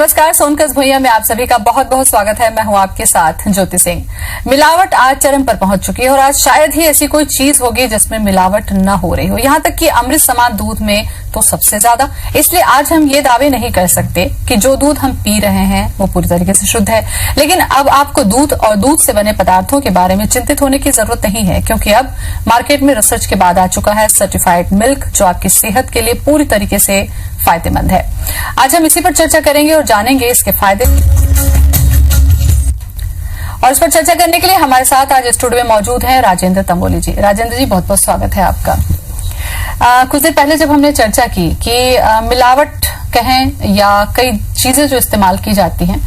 नमस्कार, सोनकस भुइयां में आप सभी का बहुत बहुत स्वागत है। मैं हूं आपके साथ ज्योति सिंह। मिलावट आज चरम पर पहुंच चुकी है और आज शायद ही ऐसी कोई चीज होगी जिसमें मिलावट न हो रही हो, यहां तक कि अमृत समान दूध में तो सबसे ज्यादा। इसलिए आज हम ये दावे नहीं कर सकते कि जो दूध हम पी रहे हैं वो पूरी तरीके से शुद्ध है। लेकिन अब आपको दूध और दूध से बने पदार्थों के बारे में चिंतित होने की जरूरत नहीं है, क्योंकि अब मार्केट में रिसर्च के बाद आ चुका है सर्टिफाइड मिल्क, जो आपकी सेहत के लिए पूरी तरीके से फायदेमंद है। आज हम इसी पर चर्चा करेंगे और जानेंगे इसके फायदे। और इस पर चर्चा करने के लिए हमारे साथ आज स्टूडियो में मौजूद हैं राजेंद्र तंबोली जी। राजेंद्र जी, बहुत बहुत स्वागत है आपका। कुछ देर पहले जब हमने चर्चा की कि मिलावट कहें या कई चीजें जो इस्तेमाल की जाती हैं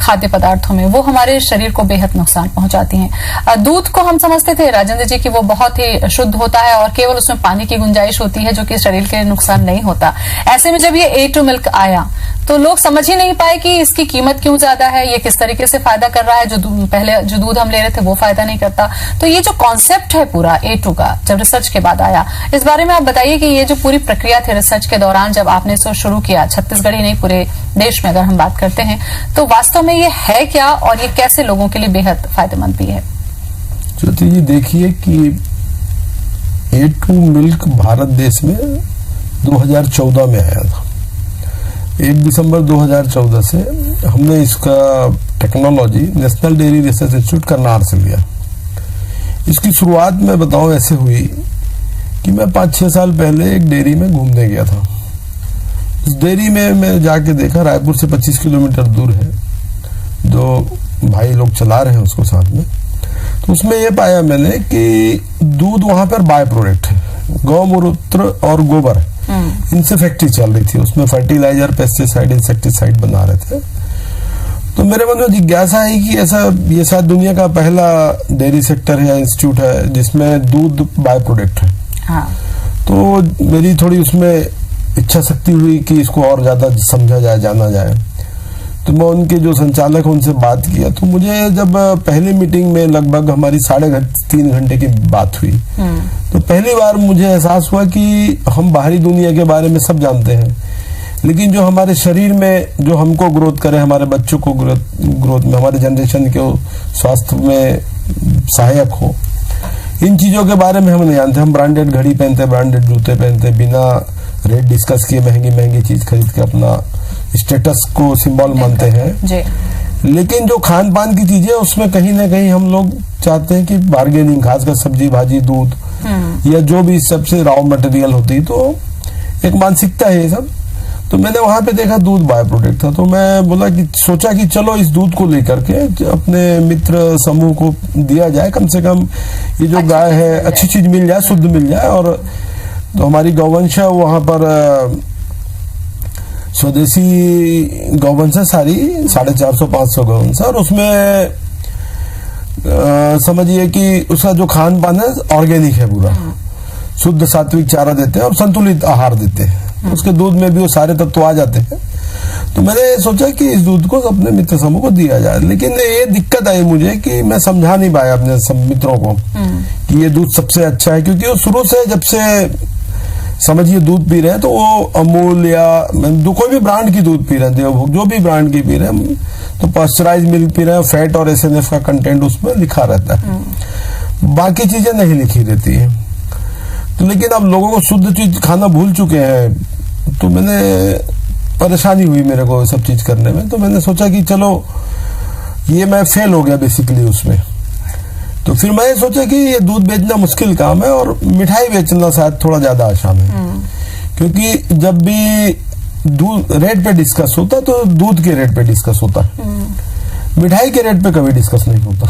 खाद्य पदार्थों में, वो हमारे शरीर को बेहद नुकसान पहुंचाती हैं। दूध को हम समझते थे राजेंद्र जी कि वो बहुत ही शुद्ध होता है और केवल उसमें पानी की गुंजाइश होती है, जो कि शरीर के लिए नुकसान नहीं होता। ऐसे में जब ये A2 मिल्क आया तो लोग समझ ही नहीं पाए कि इसकी कीमत क्यों ज्यादा है, ये किस तरीके से फायदा कर रहा है। पहले जो दूध हम ले रहे थे वो फायदा नहीं करता। तो ये जो कॉन्सेप्ट है पूरा A2 का, जब रिसर्च के बाद आया, इस बारे में आप बताइए कि ये जो पूरी प्रक्रिया थी रिसर्च के दौरान जब आपने इसको शुरू किया, छत्तीसगढ़ ही नहीं पूरे देश में अगर हम बात करते हैं, तो वास्तव में ये है क्या और ये कैसे लोगों के लिए बेहद फायदेमंद भी है? ज्योति जी, देखिए कि A2 मिल्क भारत देश में 2014 में आया था। 1 दिसंबर 2014 से हमने इसका technology national dairy research institute Karnal से लिया। इसकी शुरुआत में बताऊं ऐसे हुई कि मैं 5-6 साल पहले एक डेयरी में घूमने गया था। उस डेयरी में मैं जाके देखा, रायपुर से 25 किलोमीटर दूर है, जो भाई लोग चला रहे हैं उसको साथ में। तो उसमें ये पाया मैंने कि दूध वहां पर बाय प्रोडक्ट है, गौमूत्र और गोबर, इनसे फैक्ट्री चल रही थी। उसमें फर्टिलाइजर, पेस्टिसाइड, इंसेक्टिसाइड बना रहे थे। तो मेरे मन में जिज्ञासा है कि ऐसा ये शायद दुनिया का पहला डेयरी सेक्टर है या इंस्टीट्यूट है जिसमें दूध बाय प्रोडक्ट है। हाँ। तो मेरी थोड़ी उसमें इच्छा शक्ति हुई कि इसको और ज्यादा समझा जाए, जाना जाए। तो मैं उनके जो संचालक हैं उनसे बात किया। तो मुझे जब पहली मीटिंग में लगभग हमारी 3.5 घंटे की बात हुई, तो पहली बार मुझे एहसास हुआ कि हम बाहरी दुनिया के बारे में सब जानते हैं, लेकिन जो हमारे शरीर में जो हमको ग्रोथ करे, हमारे बच्चों को ग्रोथ में, हमारे जनरेशन के स्वास्थ्य में सहायक हो, इन चीजों के बारे में हम नहीं जानते। हम ब्रांडेड घड़ी पहनते, ब्रांडेड जूते पहनते, बिना रेट डिस्कस किए महंगी महंगी चीज खरीद के अपना स्टेटस को सिंबल मानते हैं। लेकिन जो खान पान की चीजें, उसमें कहीं ना कहीं हम लोग चाहते हैं कि बार्गेनिंग, खासकर सब्जी भाजी, दूध या जो भी सबसे रॉ मटेरियल होती है, तो एक मानसिकता है ये सब। तो मैंने वहां पे देखा दूध बाय प्रोडक्ट था। तो मैं बोला कि सोचा कि चलो इस दूध को लेकर के अपने मित्र समूह को दिया जाए, कम से कम ये जो गाय है अच्छी चीज मिल जाए, शुद्ध मिल जाए। और तो हमारी गौवंश है वहां पर स्वदेशी गौवंश है सारी, 450-500 गौवंश, और उसमें समझिए कि उसका जो खान पान है ऑर्गेनिक है, पूरा शुद्ध सात्विक चारा देते हैं और संतुलित आहार देते हैं। उसके दूध में भी वो सारे तत्व आ जाते हैं। तो मैंने सोचा कि इस दूध को अपने मित्र समूह को दिया जाए। लेकिन ये दिक्कत आई मुझे कि मैं समझा नहीं पाया अपने सब मित्रों को कि ये दूध सबसे अच्छा है, क्योंकि वो शुरू से जब से समझिए दूध पी रहे हैं तो वो अमूल या कोई भी ब्रांड की दूध पी रहे हैं, देवभोग जो भी ब्रांड की पी रहे हैं, तो पास्चराइज मिल्क पी रहे हैं, फैट और SNF का कंटेंट उसमें लिखा रहता है, बाकी चीजें नहीं लिखी रहती है। तो लेकिन अब लोगों को शुद्ध चीज खाना भूल चुके हैं, तो मैंने परेशानी हुई मेरे को सब चीज करने में। तो मैंने सोचा कि चलो ये मैं फेल हो गया बेसिकली उसमें। तो फिर मैं सोचा कि ये दूध बेचना मुश्किल काम है और मिठाई बेचना शायद थोड़ा ज्यादा आसान है, क्योंकि जब भी दूध रेट पे डिस्कस होता तो दूध के रेट पे डिस्कस होता है, मिठाई के रेट पे कभी डिस्कस नहीं होता।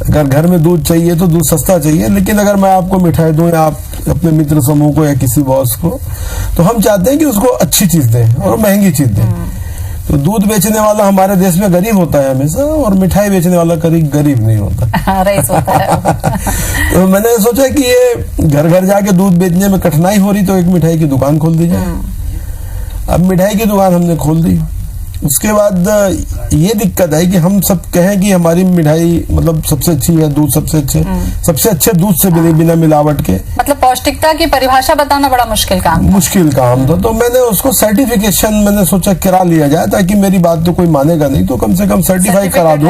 अगर घर में दूध चाहिए तो दूध सस्ता चाहिए, लेकिन अगर मैं आपको मिठाई दूं या आप अपने मित्र समूह को या किसी बॉस को, तो हम चाहते हैं कि उसको अच्छी चीज दें और महंगी चीज दें। तो दूध बेचने वाला हमारे देश में गरीब होता है हमेशा, और मिठाई बेचने वाला कभी गरीब नहीं होता। रईस होता है। तो मैंने सोचा कि ये घर घर जाके दूध बेचने में कठिनाई हो रही, तो एक मिठाई की दुकान खोल दी जाए। अब मिठाई की दुकान हमने खोल दी उसके बाद ये दिक्कत है कि हम सब कहें कि हमारी मिठाई मतलब सबसे अच्छी है, दूध सबसे अच्छे दूध से बिना मिलावट के। मतलब पौष्टिकता की परिभाषा बताना बड़ा मुश्किल काम था। तो मैंने उसको सर्टिफिकेशन मैंने सोचा करा लिया जाए, ताकि मेरी बात तो कोई मानेगा नहीं, तो कम से कम सर्टिफाई करा दूं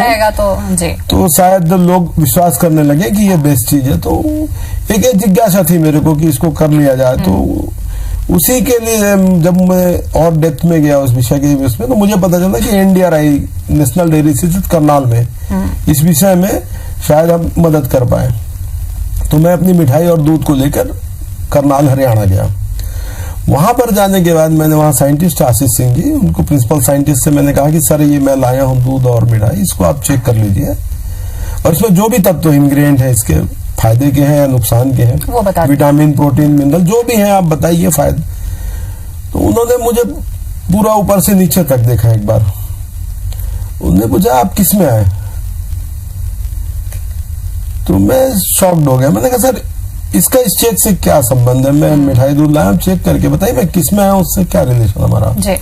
तो शायद लोग विश्वास करने लगे कि ये बेस्ट चीज है। तो एक जिज्ञासा थी मेरे को कि इसको कर लिया जाए। तो उसी के लिए जब मैं और डेप्थ में गया उस विषय के उसमें, तो मुझे पता चला कि NDRI national dairy institute Karnal में इस विषय में शायद हम मदद कर पाए। तो मैं अपनी मिठाई और दूध को लेकर करनाल हरियाणा गया। वहां पर जाने के बाद मैंने वहां साइंटिस्ट आशीष सिंह जी, उनको प्रिंसिपल साइंटिस्ट से मैंने कहा कि सर ये मैं लाया हूं दूध और मिठाई, इसको आप चेक कर लीजिए और इसमें जो भी तत्व इंग्रेडिएंट है इसके फायदे के हैं या नुकसान के हैं, वो बता विटामिन प्रोटीन मिनरल जो भी हैं आप बताइए फायदे। तो उन्होंने मुझे पूरा ऊपर से नीचे तक देखा एक बार। उन्होंने पूछा आप किस में आए? तो मैं शॉक्ड हो गया। मैंने कहा सर इसका इस चेक से क्या संबंध है? मैं मिठाई दूध लाया, चेक करके बताइए मैं किस में आया, उससे क्या रिलेशन हमारा जी।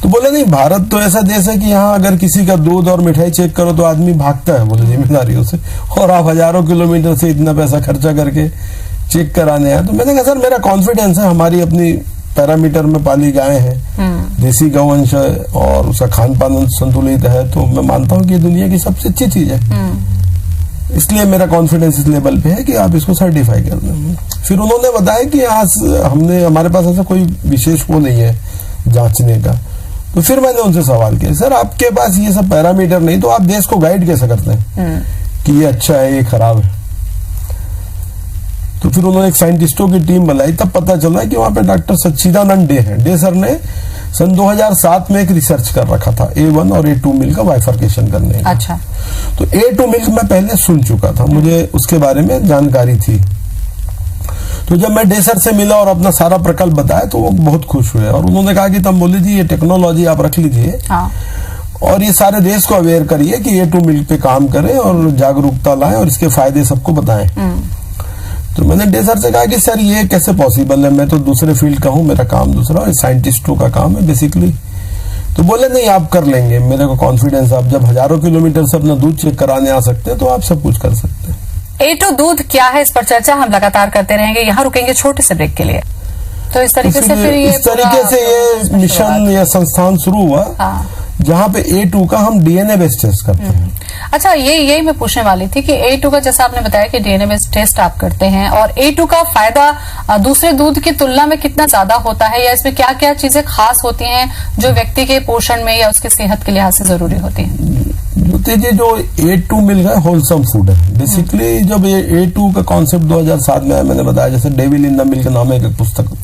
तो बोले नहीं, भारत तो ऐसा देश है कि यहाँ अगर किसी का दूध और मिठाई चेक करो तो आदमी भागता है बोले जिम्मेदारियों से, और आप हजारों किलोमीटर से इतना पैसा खर्चा करके चेक कराने आए। तो मैंने कहा सर मेरा कॉन्फिडेंस है, हमारी अपनी पैरामीटर में पाली गाय है, देसी गौवंश है और उसका खान पान संतुलित है, तो मैं मानता हूँ कि दुनिया की सबसे अच्छी चीज है, इसलिए मेरा कॉन्फिडेंस इस लेवल पे है कि आप इसको सर्टिफाई कर दें। फिर उन्होंने बताया कि हमारे पास ऐसा कोई विशेष वो नहीं है जांचने का। तो फिर मैंने उनसे सवाल किया सर आपके पास ये सब पैरामीटर नहीं तो आप देश को गाइड कैसे करते हैं कि ये अच्छा है ये खराब है? तो फिर उन्होंने एक साइंटिस्टों की टीम बनाई, तब पता चला कि वहां पे डॉक्टर सच्चिदानंद डे हैं। डे सर ने सन 2007 में एक रिसर्च कर रखा था A1 और A2 मिल्क का बाइफर्केशन करने का। अच्छा। तो A2 मिल्क मैं पहले सुन चुका था, मुझे उसके बारे में जानकारी थी। तो जब मैं डे सर से मिला और अपना सारा प्रकल्प बताया तो वो बहुत खुश हुए और उन्होंने कहा कि तंबोली जी ये टेक्नोलॉजी आप रख लीजिए और ये सारे देश को अवेयर करिए कि A2 मिल्क पे काम करें और जागरूकता लाएं और इसके फायदे सबको बताएं। तो मैंने डे सर से कहा कि सर ये कैसे पॉसिबल है, मैं तो दूसरे फील्ड का हूँ, मेरा काम दूसरा है, साइंटिस्टों का काम है बेसिकली। तो बोले नहीं आप कर लेंगे, मेरे को कॉन्फिडेंस, आप जब हजारों किलोमीटर से अपना दूध चेक कराने आ सकते हैं तो आप सब कुछ कर सकते हैं। A2 दूध क्या है, इस पर चर्चा हम लगातार करते रहेंगे। यहाँ रुकेंगे छोटे से ब्रेक के लिए। तो इस तरीके से फिर ये मिशन या संस्थान शुरू हुआ जहाँ पे A2 का हम DNA बेस्ड टेस्ट करते हैं। अच्छा, यही मैं पूछने वाली थी कि A2 का जैसा आपने बताया कि DNA बेस्ड टेस्ट आप करते हैं और A2 का फायदा दूसरे दूध की तुलना में कितना ज्यादा होता है, या इसमें क्या क्या चीजें खास होती हैं जो व्यक्ति के पोषण में या उसकी सेहत के लिहाज से जरूरी होती है? ज्योति जी, जो A2 मिल्क है होलसम फूड है बेसिकली। जब ये A2 का कॉन्सेप्ट 2007 में आया, मैंने बताया जैसे डेविल इन द मिल्क नाम एक पुस्तक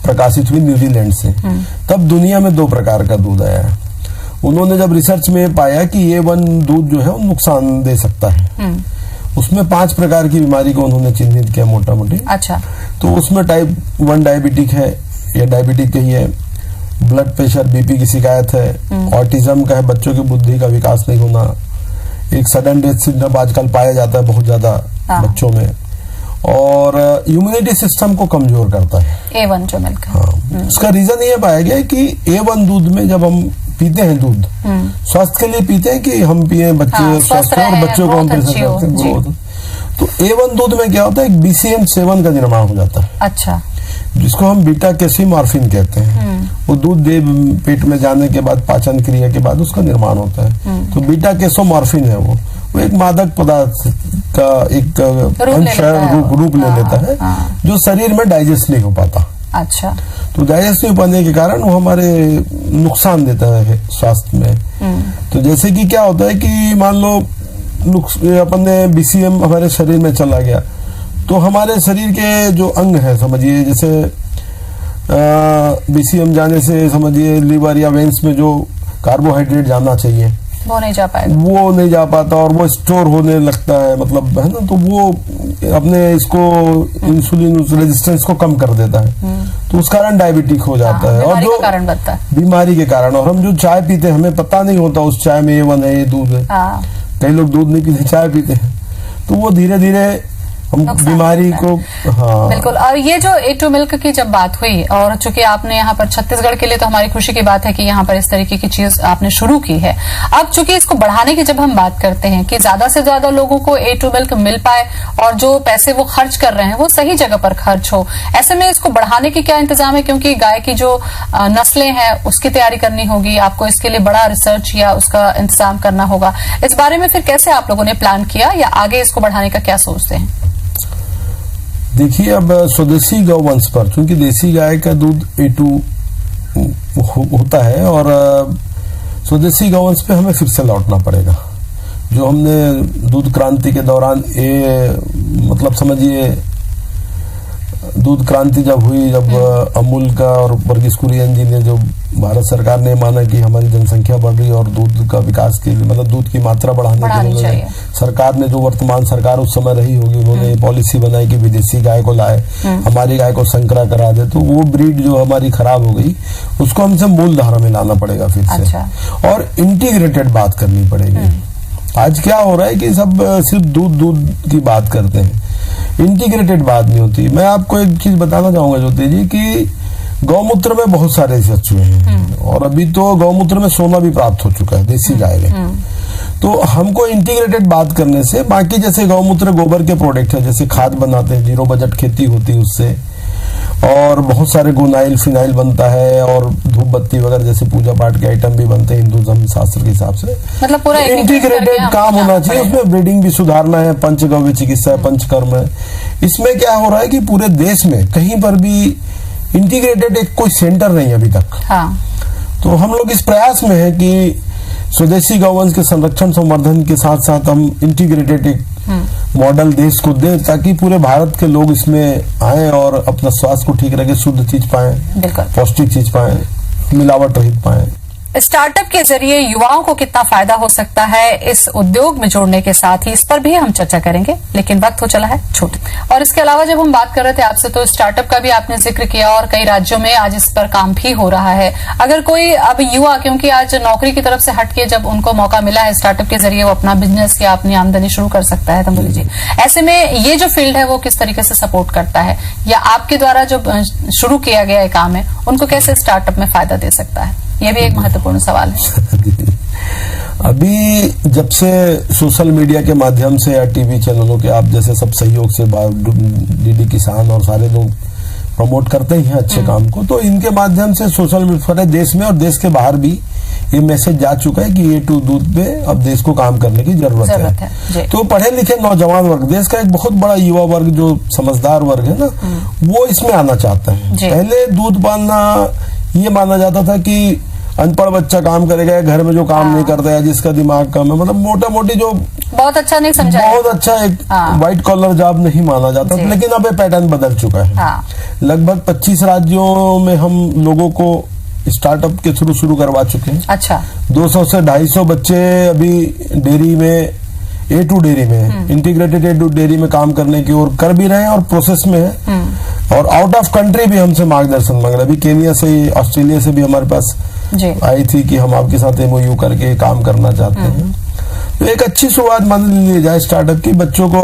प्रकाशित हुई न्यूजीलैंड से, तब दुनिया में 2 प्रकार का दूध आया है। उन्होंने जब रिसर्च में पाया कि A1 दूध जो है वो नुकसान दे सकता है, उसमें 5 प्रकार की बीमारी को उन्होंने चिन्हित किया मोटा मोटी। अच्छा। तो उसमें टाइप 1 डायबिटिक है या डायबिटिक कही है, ब्लड प्रेशर BP की शिकायत है, ऑटिज्म का है, बच्चों की बुद्धि का विकास नहीं होना, एक सडन डेथ सिंड्रोम आजकल पाया जाता है बहुत ज्यादा बच्चों में, और इम्यूनिटी सिस्टम को कमजोर करता है A1 जो मिल्क। हाँ, उसका रीजन ये पाया गया कि A1 दूध में जब हम पीते हैं दूध, स्वास्थ्य के लिए पीते हैं कि हम पिए बच्चे स्वस्थ और बच्चों को हम ग्रोथ। तो A1 दूध में क्या होता है, एक BCM7 का निर्माण हो जाता है। अच्छा। जिसको हम बीटा कैसीमॉर्फिन कहते हैं। वो दूध पेट में जाने के बाद पाचन क्रिया के बाद उसका निर्माण होता है। तो बीटा कैसोमॉर्फिन है वो एक मादक पदार्थ का एक रूप ले लेता है जो शरीर में डाइजेस्ट नहीं हो पाता। अच्छा। तो डाइजेस्ट नहीं पाने के कारण वो हमारे नुकसान देता है स्वास्थ्य में। तो जैसे कि क्या होता है कि मान लो अपन ने BCM हमारे शरीर में चला गया तो हमारे शरीर के जो अंग है समझिए, जैसे BCM जाने से समझिए लीवर या वेन्स में जो कार्बोहाइड्रेट जाना चाहिए वो नहीं जा पाएगा, वो नहीं जा पाता और वो स्टोर होने लगता है, मतलब है ना, तो वो अपने इसको इंसुलिन रेजिस्टेंस को कम कर देता है। तो उस कारण डायबिटिक हो जाता है और जो कारण बनता है बीमारी के कारण। और हम जो चाय पीते हैं हमें पता नहीं होता उस चाय में A1 है, ये दूध है। कई लोग दूध नहीं पीते चाय पीते हैं, तो वो धीरे धीरे हम नुकसान बीमारी होता है। को, हाँ बिल्कुल। और ये जो A2 मिल्क की जब बात हुई, और चूंकि आपने यहाँ पर छत्तीसगढ़ के लिए तो हमारी खुशी की बात है कि यहाँ पर इस तरीके की चीज आपने शुरू की है। अब चूंकि इसको बढ़ाने की जब हम बात करते हैं कि ज्यादा से ज्यादा लोगों को A2 मिल्क मिल पाए और जो पैसे वो खर्च कर रहे हैं वो सही जगह पर खर्च हो, ऐसे में इसको बढ़ाने की क्या इंतजाम है? क्योंकि गाय की जो नस्लें हैं उसकी तैयारी करनी होगी, आपको इसके लिए बड़ा रिसर्च या उसका इंतजाम करना होगा। इस बारे में फिर कैसे आप लोगों ने प्लान किया, या आगे इसको बढ़ाने का क्या सोचते हैं? देखिए, अब स्वदेशी गौवंश पर, क्योंकि देसी गाय का दूध A2 होता है और स्वदेशी गौवंश पे हमें फिर से लौटना पड़ेगा। जो हमने दूध क्रांति के दौरान मतलब समझिए दूध क्रांति जब हुई, जब अमूल का और वर्गीस कुरियन जी ने, जो भारत सरकार ने माना कि हमारी जनसंख्या बढ़ रही है और दूध का विकास के लिए, मतलब दूध की मात्रा बढ़ाने के लिए सरकार ने, जो वर्तमान सरकार उस समय रही होगी, उन्होंने पॉलिसी बनाई कि विदेशी गाय को लाए, हमारी गाय को संकरा करा दे। तो वो ब्रीड जो हमारी खराब हो गई उसको हमसे मूल धारा में लाना पड़ेगा फिर से। अच्छा। और इंटीग्रेटेड बात करनी पड़ेगी। आज क्या हो रहा है कि सब सिर्फ दूध की बात करते हैं, इंटीग्रेटेड बात नहीं होती। मैं आपको एक चीज बताना चाहूंगा ज्योति जी कि गौमूत्र में बहुत सारे रिसर्च हुए हैं और अभी तो गौमूत्र में सोना भी प्राप्त हो चुका है देसी गाय में। तो हमको इंटीग्रेटेड बात करने से, बाकी जैसे गौमूत्र गोबर के प्रोडक्ट है, जैसे खाद बनाते हैं, जीरो बजट खेती होती है उससे, और बहुत सारे गुनाइल फिनाइल बनता है, और धूप बत्ती वगैरह जैसे पूजा पाठ के आइटम भी बनते हैं हिंदू धर्म शास्त्र के हिसाब से। मतलब पूरा इंटीग्रेटेड काम होना चाहिए। उसमें ब्रीडिंग भी सुधारना है, पंचगव्य चिकित्सा है, पंचकर्म है। इसमें क्या हो रहा है कि पूरे देश में कहीं पर भी इंटीग्रेटेड एक कोई सेंटर नहीं अभी तक। हाँ। तो हम लोग इस प्रयास में है कि स्वदेशी गौवंश के संरक्षण संवर्धन के साथ साथ हम इंटीग्रेटेड एक मॉडल देश को दें, ताकि पूरे भारत के लोग इसमें आए और अपना स्वास्थ्य को ठीक रखे, शुद्ध चीज पाएं, पौष्टिक चीज पाएं, मिलावट रहित पाएं। स्टार्टअप के जरिए युवाओं को कितना फायदा हो सकता है इस उद्योग में जोड़ने के साथ ही इस पर भी हम चर्चा करेंगे, लेकिन वक्त हो चला है छोटे। और इसके अलावा जब हम बात कर रहे थे आपसे, तो स्टार्टअप का भी आपने जिक्र किया और कई राज्यों में आज इस पर काम भी हो रहा है। अगर कोई अब युवा, क्योंकि आज नौकरी की तरफ से हटके जब उनको मौका मिला है स्टार्टअप के जरिए वो अपना बिजनेस या अपनी आमदनी शुरू कर सकता है, तंबोली जी, ऐसे में ये जो फील्ड है वो किस तरीके से सपोर्ट करता है, या आपके द्वारा जो शुरू किया गया है काम है उनको कैसे स्टार्टअप में फायदा दे सकता है? ये भी एक महत्वपूर्ण सवाल है। अभी जब से सोशल मीडिया के माध्यम से या टीवी चैनलों के आप जैसे सब सहयोग से डीडी किसान और सारे लोग प्रमोट करते ही हैं अच्छे काम को, तो इनके माध्यम से सोशल मीडिया देश में और देश के बाहर भी ये मैसेज जा चुका है कि A2 दूध पे अब देश को काम करने की जरूरत है। तो पढ़े लिखे नौजवान वर्ग, देश का एक बहुत बड़ा युवा वर्ग जो समझदार वर्ग है ना, वो इसमें आना चाहता है। पहले दूध पालना ये माना जाता था कि अनपढ़ बच्चा काम करेगा, घर में जो काम नहीं करता है, जिसका दिमाग कम है, मतलब मोटा मोटी जो बहुत अच्छा नहीं समझा, बहुत अच्छा एक व्हाइट कॉलर जॉब नहीं माना जाता। लेकिन अब ये पैटर्न बदल चुका है। लगभग 25 राज्यों में हम लोगों को स्टार्टअप के थ्रू शुरू करवा चुके हैं। अच्छा। 200 से 250 बच्चे अभी डेयरी में, A2 डेयरी में, इंटीग्रेटेड A2 डेयरी में काम करने की ओर कर भी रहे हैं और प्रोसेस में है। और आउट ऑफ कंट्री भी हमसे मार्गदर्शन मांग रहे। अभी केनिया से, ऑस्ट्रेलिया से भी हमारे पास आई थी कि हम आपके साथ MOU करके काम करना चाहते हैं। तो एक अच्छी शुरुआत मान ली जाए स्टार्टअप की। बच्चों को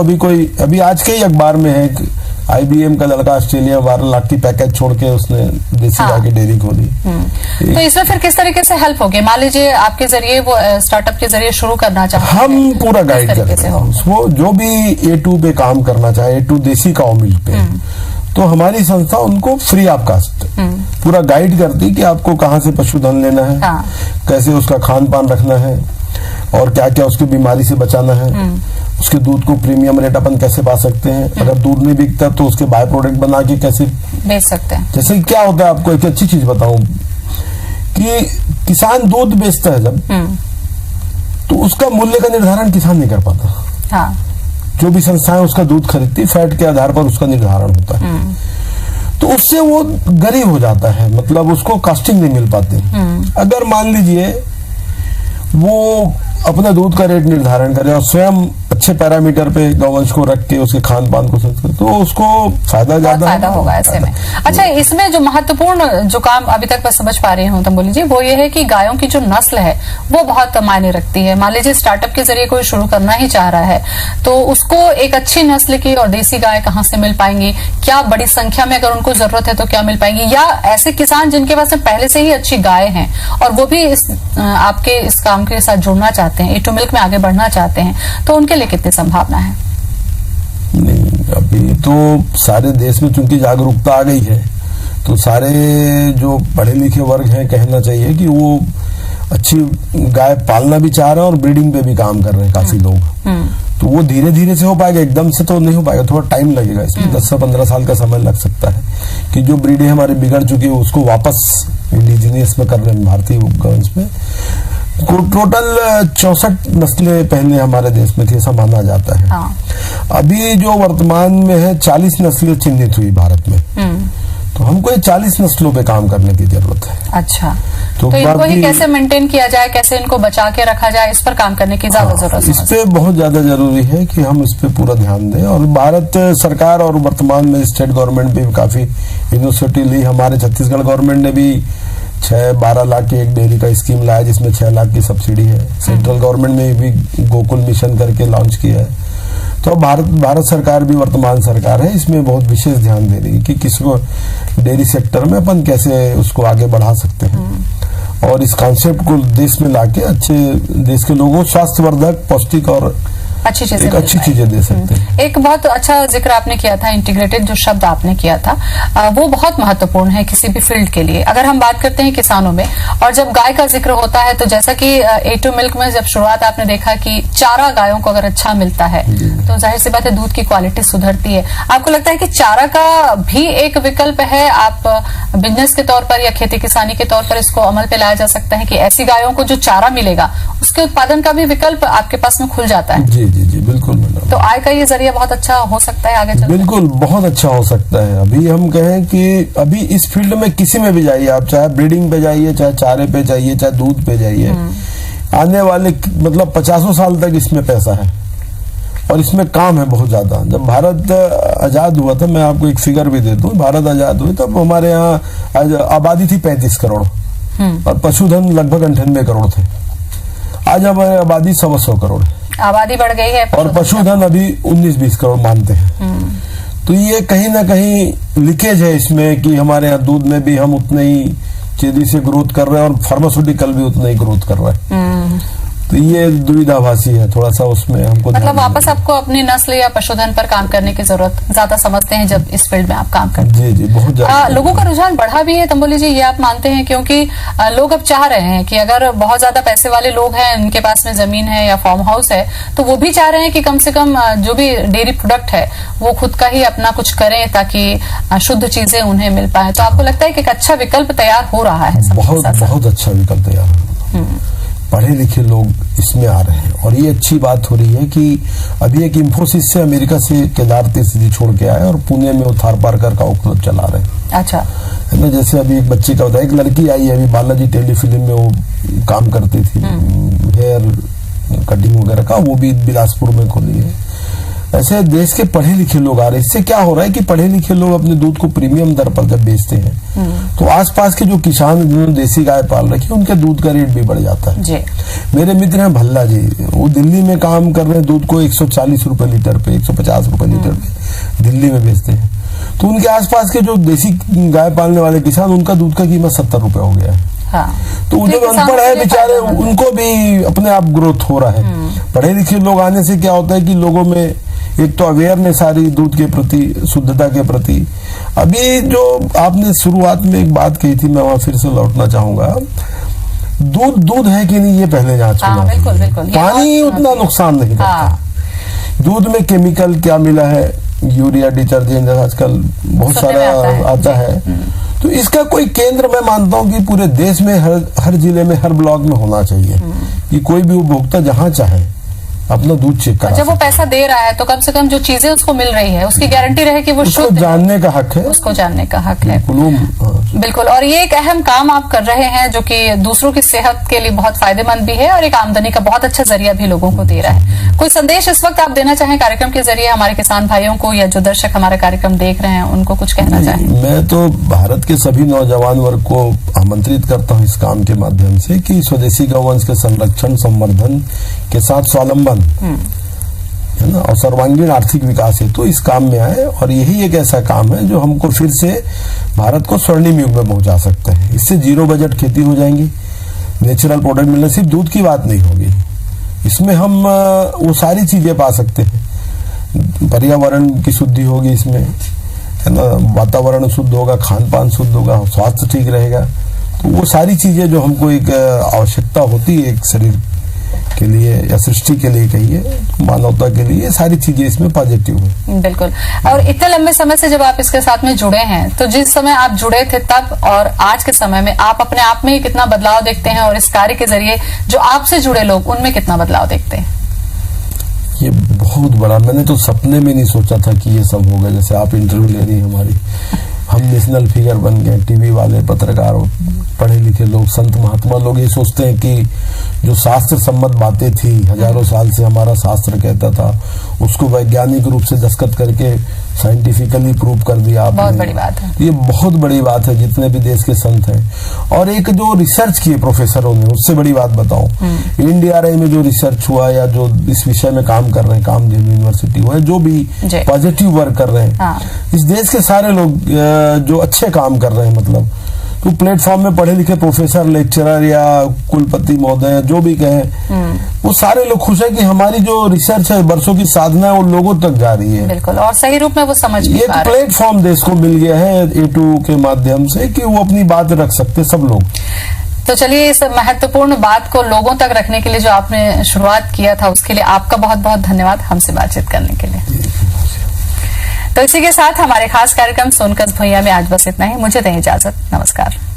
अभी आज के ही अखबार में है, IBM का लड़का ऑस्ट्रेलिया 12 लाख की पैकेज छोड़ के उसने देसी गाय की डेयरी खोली। तो इसमें फिर किस तरीके से हेल्प होगी? मान लीजिए आपके जरिए वो स्टार्टअप के जरिए शुरू करना चाहते हैं, हम पूरा गाइड करते हैं उसको। जो भी A2 पे काम करना चाहे, A2 देसी काऊ मिल्क पे, तो हमारी संस्था उनको फ्री ऑफ कास्ट पूरा गाइड करती कि आपको कहाँ से पशुधन लेना है, कैसे उसका खान पान रखना है, और क्या क्या उसकी बीमारी से बचाना है, उसके दूध को प्रीमियम रेट अपन कैसे पा सकते हैं, अगर दूध नहीं बिकता तो उसके बाय प्रोडक्ट बना के कैसे बेच सकते हैं। जैसे क्या होता है, आपको एक अच्छी चीज बताऊं कि किसान दूध बेचता है जब, तो उसका मूल्य का निर्धारण किसान नहीं कर पाता। जो भी संस्थाएं उसका दूध खरीदती, फैट के आधार पर उसका निर्धारण होता है, तो उससे वो गरीब हो जाता है, मतलब उसको कास्टिंग नहीं मिल पाती। अगर मान लीजिए वो अपना दूध का रेट निर्धारण करे और स्वयं अच्छे पैरामीटर पे गौवंश को रख के उसके खान पान को तो उसको फायदा ज्यादा होगा ऐसे में। अच्छा, इसमें जो महत्वपूर्ण जो काम अभी तक मैं समझ पा रही हूँ तंबोली जी, वो ये है कि गायों की जो नस्ल है वो बहुत मायने रखती है। मान लीजिए स्टार्टअप के जरिए कोई शुरू करना ही चाह रहा है तो उसको एक अच्छी नस्ल की और देसी गाय कहाँ से मिल पाएंगी, क्या बड़ी संख्या में अगर उनको जरूरत है तो क्या मिल पाएंगी, या ऐसे किसान जिनके पास पहले से ही अच्छी गाय हैं और वो भी आपके इस काम के साथ जुड़ना चाहते हैं, A2 मिल्क में आगे बढ़ना चाहते हैं, तो उनके लिए कितनी संभावना है? नहीं, अभी तो सारे देश में चूंकि जागरूकता आ गई है तो सारे जो पढ़े लिखे वर्ग हैं कहना चाहिए कि वो अच्छी गाय पालना भी चाह रहे हैं और ब्रीडिंग पे भी काम कर रहे हैं काफी लोग। तो वो धीरे धीरे से हो पाएगा, एकदम से तो नहीं हो पाएगा, थोड़ा टाइम लगेगा इसमें। 10 से 15 साल का समय लग सकता है कि जो ब्रीडें हमारी बिगड़ चुकी है उसको वापस इंडिजीनियस में कर रहे हैं, भारतीय उपगवंश में। टोटल 64 नस्लें पहले हमारे देश में थी, ऐसा माना जाता है। हाँ। अभी जो वर्तमान में है 40 नस्लें चिन्हित हुई भारत में। तो हमको ये 40 नस्लों पे काम करने की जरूरत है। अच्छा, तो इनको ही कैसे मेंटेन किया जाए, कैसे इनको बचा के रखा जाए, इस पर काम करने की ज्यादा जरूरत है। इस पे बहुत ज्यादा जरूरी है कि हम इस पे पूरा ध्यान दें, और भारत सरकार और वर्तमान में स्टेट गवर्नमेंट भी काफी इनिशिएटिव ली। हमारे छत्तीसगढ़ गवर्नमेंट ने भी 6-12 लाख की एक डेयरी का स्कीम लाया जिसमें 6 लाख की सब्सिडी है। सेंट्रल गवर्नमेंट ने भी गोकुल मिशन करके लॉन्च किया है। तो भारत सरकार भी वर्तमान सरकार है, इसमें बहुत विशेष ध्यान दे रही है कि किसको डेयरी सेक्टर में अपन कैसे उसको आगे बढ़ा सकते हैं और इस कॉन्सेप्ट को देश में लाके अच्छे देश के लोगों को स्वास्थ्यवर्धक, पौष्टिक और अच्छी चीजें दे सकते हैं। एक बहुत अच्छा जिक्र आपने किया था, इंटीग्रेटेड जो शब्द आपने किया था वो बहुत महत्वपूर्ण है किसी भी फील्ड के लिए। अगर हम बात करते हैं किसानों में, और जब गाय का जिक्र होता है तो जैसा कि A2 मिल्क में जब शुरुआत आपने देखा कि चारा गायों को अगर अच्छा मिलता है तो जाहिर सी बात है दूध की क्वालिटी सुधरती है। आपको लगता है कि चारा का भी एक विकल्प है, आप बिजनेस के तौर पर या खेती किसानी के तौर पर इसको अमल पे लाया जा सकता है कि ऐसी गायों को जो चारा मिलेगा उसके उत्पादन का भी विकल्प आपके पास में खुल जाता है? जी बिल्कुल मैडम। तो आय का ये जरिया बहुत अच्छा हो सकता है आगे चलकर? बिल्कुल बहुत अच्छा हो सकता है। अभी हम कहें कि अभी इस फील्ड में किसी में भी जाइए आप, चाहे ब्रीडिंग पे जाइए, चाहे चारे पे जाइए, चाहे दूध पे जाइए, आने वाले मतलब 50 साल तक इसमें पैसा है और इसमें काम है बहुत ज्यादा। जब भारत आजाद हुआ था, मैं आपको एक फिगर भी दे दूं, भारत आजाद हुई तब हमारे यहाँ आबादी थी 35 करोड़ और पशुधन लगभग 98 करोड़ थे। आज हमारी आबादी 125 करोड़ है, आबादी बढ़ गई है और पशुधन अभी 19-20 करोड़ मानते हैं। तो ये कहीं ना कहीं लीकेज है इसमें कि हमारे यहाँ दूध में भी हम उतने ही तेजी से ग्रोथ कर रहे हैं और फार्मास्यूटिकल भी उतना ही ग्रोथ कर रहा है। तो ये दुविधाभासी है थोड़ा सा, उसमें हमको मतलब वापस आपको अपनी नस्ल या पशुधन पर काम करने की जरूरत ज्यादा समझते हैं जब इस फील्ड में आप काम करते हैं। जी बहुत ज्यादा। लोगों का रुझान बढ़ा भी है तंबोली जी, ये आप मानते हैं? क्योंकि लोग अब चाह रहे हैं कि अगर बहुत ज्यादा पैसे वाले लोग हैं, उनके पास में जमीन है या फार्म हाउस है, तो वो भी चाह रहे हैं कि कम से कम जो भी डेयरी प्रोडक्ट है वो खुद का ही अपना कुछ करें ताकि शुद्ध चीजें उन्हें मिल पाए। तो आपको लगता है कि एक अच्छा विकल्प तैयार हो रहा है? बहुत अच्छा विकल्प तैयार हो रहा है। पढ़े लिखे लोग इसमें आ रहे हैं और ये अच्छी बात हो रही है कि अभी एक इंफोसिस से अमेरिका से केदार तीसरी छोड़ के आए और पुणे में वो थारपारकर का क्लब चला रहे हैं। अच्छा, है ना। जैसे अभी एक बच्चे का बताया, एक लड़की आई है अभी बालाजी टेलीफिल्म में, वो काम करती थी हेयर कटिंग वगैरह का, वो भी बिलासपुर में खोली है। ऐसे देश के पढ़े लिखे लोग आ रहे हैं। इससे क्या हो रहा है कि पढ़े लिखे लोग अपने दूध को प्रीमियम दर पर जब बेचते हैं तो आसपास के जो किसान जिन्होंने देसी गाय पाल रखी है उनके दूध का रेट भी बढ़ जाता है। मेरे मित्र हैं भल्ला जी, वो दिल्ली में काम कर रहे हैं, दूध को 140 रुपए लीटर पे, 150 रुपए लीटर पे दिल्ली में बेचते हैं। तो उनके आसपास के जो देसी गाय पालने वाले किसान, उनका दूध का कीमत 70 रुपए हो गया है। तो जो अनपढ़ है बेचारे, उनको भी अपने आप ग्रोथ हो रहा है। पढ़े लिखे लोग आने से क्या होता है कि लोगों में एक तो अवेयरनेस आ रही दूध के प्रति, शुद्धता के प्रति। अभी जो आपने शुरुआत में एक बात कही थी, मैं वहां फिर से लौटना चाहूंगा, दूध है कि नहीं ये पहले जांच होना। बिल्कुल। पानी उतना नुकसान नहीं करता। दूध में केमिकल क्या मिला है, यूरिया, डिटर्जेंट आजकल बहुत सारा आता है। तो इसका कोई केंद्र मैं मानता हूं कि पूरे देश में हर जिले में, हर ब्लॉक में होना चाहिए कि कोई भी उपभोक्ता जहां चाहे अपना दूध चेक करा जब वो पैसा दे रहा है तो कम से कम जो चीजें उसको मिल रही है उसकी गारंटी रहे कि वो उसको शुद्ध है। जानने का हक है, उसको जानने का हक है। बिल्कुल। और ये एक अहम काम आप कर रहे हैं जो कि दूसरों की सेहत के लिए बहुत फायदेमंद भी है और एक आमदनी का बहुत अच्छा जरिया भी लोगों को दे रहा है। कोई संदेश इस वक्त आप देना चाहें कार्यक्रम के जरिए हमारे किसान भाइयों को, या जो दर्शक हमारा कार्यक्रम देख रहे हैं उनको कुछ कहना चाहें? मैं तो भारत के सभी नौजवान वर्ग को आमंत्रित करता हूं इस काम के माध्यम से कि स्वदेशी गौवंश के संरक्षण, संवर्धन के साथ स्वावलंबन है ना और सर्वांगीण आर्थिक विकास है तो इस काम में आए। और यही एक ऐसा काम है जो हमको फिर से भारत को स्वर्णिम युग में पहुंचा सकता है। इससे जीरो बजट खेती हो जाएंगी, नेचुरल प्रोडक्ट मिलने, सिर्फ दूध की बात नहीं होगी, इसमें हम वो सारी चीजें पा सकते हैं। पर्यावरण की शुद्धि होगी इसमें, है ना, वातावरण शुद्ध होगा, खान पान शुद्ध होगा, स्वास्थ्य ठीक रहेगा। तो वो सारी चीजें जो हमको एक आवश्यकता होती है एक शरीर के लिए या सृष्टि के लिए कहिए, मानवता के लिए, सारी चीजें इसमें पॉजिटिव है। बिल्कुल। और इतने लंबे समय से जब आप इसके साथ में जुड़े हैं तो जिस समय आप जुड़े थे तब और आज के समय में आप अपने आप में कितना बदलाव देखते हैं और इस कार्य के जरिए जो आपसे जुड़े लोग उनमें कितना बदलाव देखते हैं? ये बहुत बड़ा, मैंने तो सपने में नहीं सोचा था कि ये सब होगा। जैसे आप इंटरव्यू ले रही हैं हमारी, हम नेशनल फिगर बन गए, टीवी वाले, पत्रकार, पढ़े लिखे लोग, संत महात्मा लोग ये सोचते हैं कि जो शास्त्र सम्मत बातें थी हजारों साल से हमारा शास्त्र कहता था उसको वैज्ञानिक रूप से दस्तखत करके साइंटिफिकली प्रूव कर दिया आपने। बहुत बड़ी बात है। ये बहुत बड़ी बात है जितने भी देश के संत हैं। और एक जो रिसर्च किए प्रोफेसरों ने, उससे बड़ी बात बताऊं, NDRI में जो रिसर्च हुआ या जो इस विषय में काम कर रहे हैं, कामधेनु यूनिवर्सिटी हुआ, जो भी पॉजिटिव वर्क कर रहे हैं, इस देश के सारे लोग जो अच्छे काम कर रहे हैं, मतलब तो प्लेटफॉर्म में पढ़े लिखे प्रोफेसर, लेक्चरर या कुलपति महोदय जो भी कहें, वो सारे लोग खुश है कि हमारी जो रिसर्च है, वर्षों की साधना है, वो लोगों तक जा रही है। बिल्कुल। और सही रूप में वो समझ भी पा रहे हैं। एक प्लेटफॉर्म देश को मिल गया है A2 के माध्यम से कि वो अपनी बात रख सकते सब लोग। तो चलिए, इस महत्वपूर्ण बात को लोगों तक रखने के लिए जो आपने शुरुआत किया था उसके लिए आपका बहुत बहुत धन्यवाद हमसे बातचीत करने के लिए। तो इसी के साथ हमारे खास कार्यक्रम सोनकस भुइयां में आज बस इतना ही। मुझे दें इजाजत। नमस्कार।